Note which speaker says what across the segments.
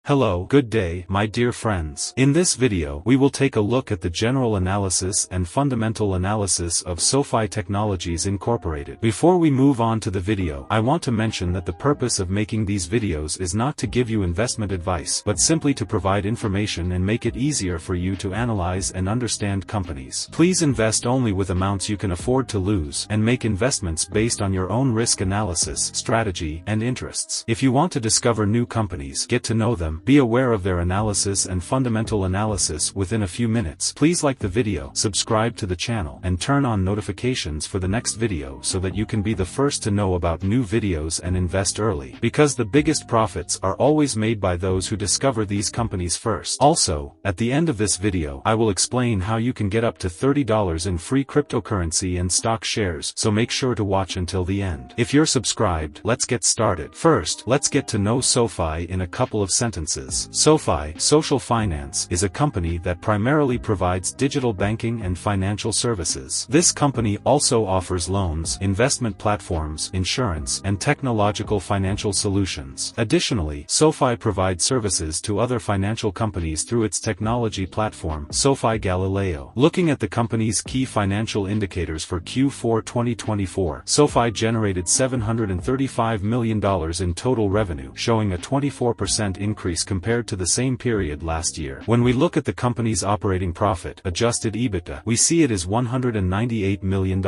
Speaker 1: Hello, good day, my dear friends. In this video, we will take a look at the general analysis and fundamental analysis of SoFi Technologies Incorporated. Before we move on to the video, I want to mention that the purpose of making these videos is not to give you investment advice, but simply to provide information and make it easier for you to analyze and understand companies. Please invest only with amounts you can afford to lose, and make investments based on your own risk analysis, strategy, and interests. If you want to discover new companies, get to know them, be aware of their analysis and fundamental analysis within a few minutes. Please like the video, subscribe to the channel, and turn on notifications for the next video so that you can be the first to know about new videos and invest early. Because the biggest profits are always made by those who discover these companies first. Also, at the end of this video, I will explain how you can get up to $30 in free cryptocurrency and stock shares, so make sure to watch until the end. If you're subscribed, let's get started. First, let's get to know SoFi in a couple of sentences. SoFi, Social Finance, is a company that primarily provides digital banking and financial services. This company also offers loans, investment platforms, insurance, and technological financial solutions. Additionally, SoFi provides services to other financial companies through its technology platform, SoFi Galileo. Looking at the company's key financial indicators for Q4 2024, SoFi generated $735 million in total revenue, showing a 24% increase compared to the same period last year. When we look at the company's operating profit, adjusted EBITDA, we see it is $198 million.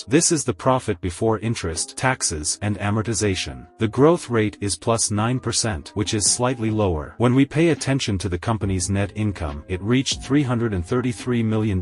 Speaker 1: This is the profit before interest, taxes, and amortization. The growth rate is +9%, which is slightly lower. When we pay attention to the company's net income, it reached $333 million,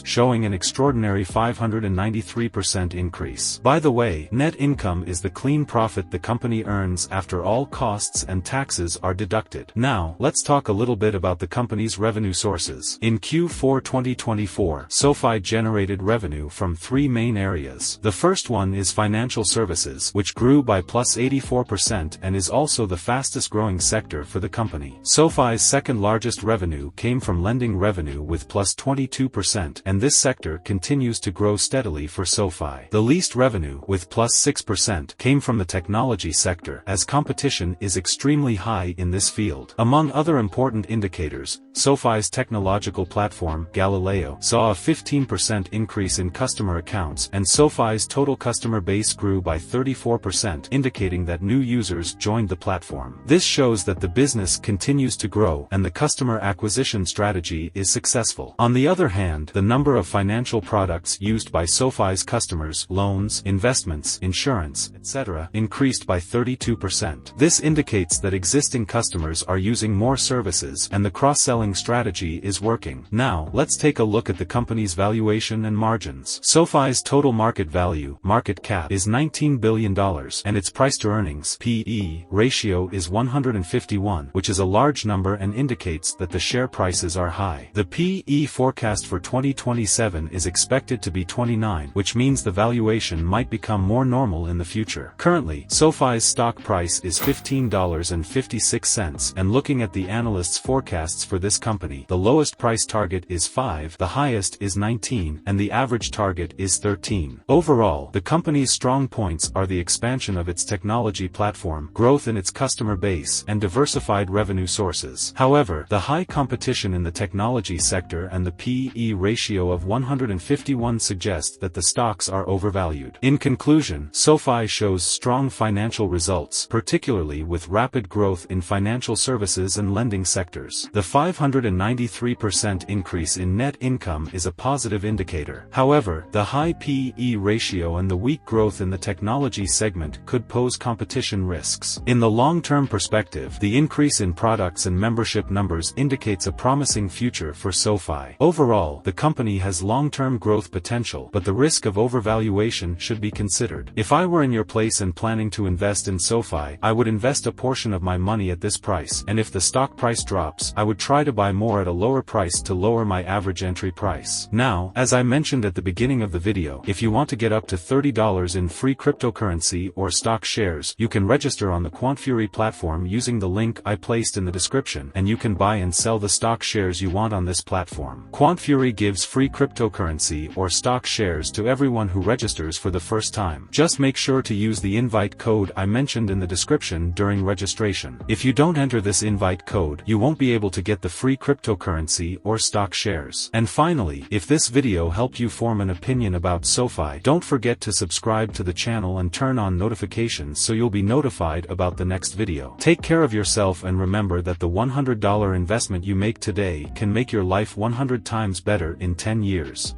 Speaker 1: showing an extraordinary 593% increase. By the way, net income is the clean profit the company earns after all costs and taxes are deducted. Now, let's talk a little bit about the company's revenue sources. In Q4 2024, SoFi generated revenue from three main areas. The first one is financial services, which grew by +84% and is also the fastest growing sector for the company. SoFi's second largest revenue came from lending revenue with +22%, and this sector continues to grow steadily for SoFi. The least revenue, with +6%, came from the technology sector, as competition is extremely high in this field. Among other important indicators, SoFi's technological platform, Galileo, saw a 15% increase in customer accounts, and SoFi's total customer base grew by 34%, indicating that new users joined the platform. This shows that the business continues to grow, and the customer acquisition strategy is successful. On the other hand, the number of financial products used by SoFi's customers, loans, investments, insurance, etc., increased by 32%. This indicates that existing customers are using more services, and the cross-selling strategy is working. Now, let's take a look at the company's valuation and margins. SoFi's total market value, market cap, is $19 billion, and its price-to-earnings (PE) ratio is 151, which is a large number and indicates that the share prices are high. The PE forecast for 2027 is expected to be 29, which means the valuation might become more normal in the future. Currently, SoFi's stock price is $15.56, and looking at the analysts' forecasts for this company, the lowest price target is 5, the highest is 19, and the average target is 13. Overall, the company's strong points are the expansion of its technology platform, growth in its customer base, and diversified revenue sources. However, the high competition in the technology sector and the PE ratio of 151 suggest that the stocks are overvalued. In conclusion, SoFi shows strong financial results, particularly with rapid growth in financial services and lending sectors. The 593% increase in net income is a positive indicator. However, the high PE ratio and the weak growth in the technology segment could pose competition risks. In the long-term perspective, the increase in products and membership numbers indicates a promising future for SoFi. Overall, the company has long-term growth potential, but the risk of overvaluation should be considered. If I were in your place and planning to invest in SoFi, I would invest a portion of my money at this price, and if the stock price drops, I would try to buy more at a lower price to lower my average entry price. Now, as I mentioned at the beginning of the video, if you want to get up to $30 in free cryptocurrency or stock shares, you can register on the QuantFury platform using the link I placed in the description, and you can buy and sell the stock shares you want on this platform. QuantFury gives free cryptocurrency or stock shares to everyone who registers for the first time. Just make sure to use the invite code I mentioned in the description during registration. If you don't enter enter this invite code, you won't be able to get the free cryptocurrency or stock shares. And finally, if this video helped you form an opinion about SoFi, don't forget to subscribe to the channel and turn on notifications so you'll be notified about the next video. Take care of yourself and remember that the $100 investment you make today can make your life 100 times better in 10 years.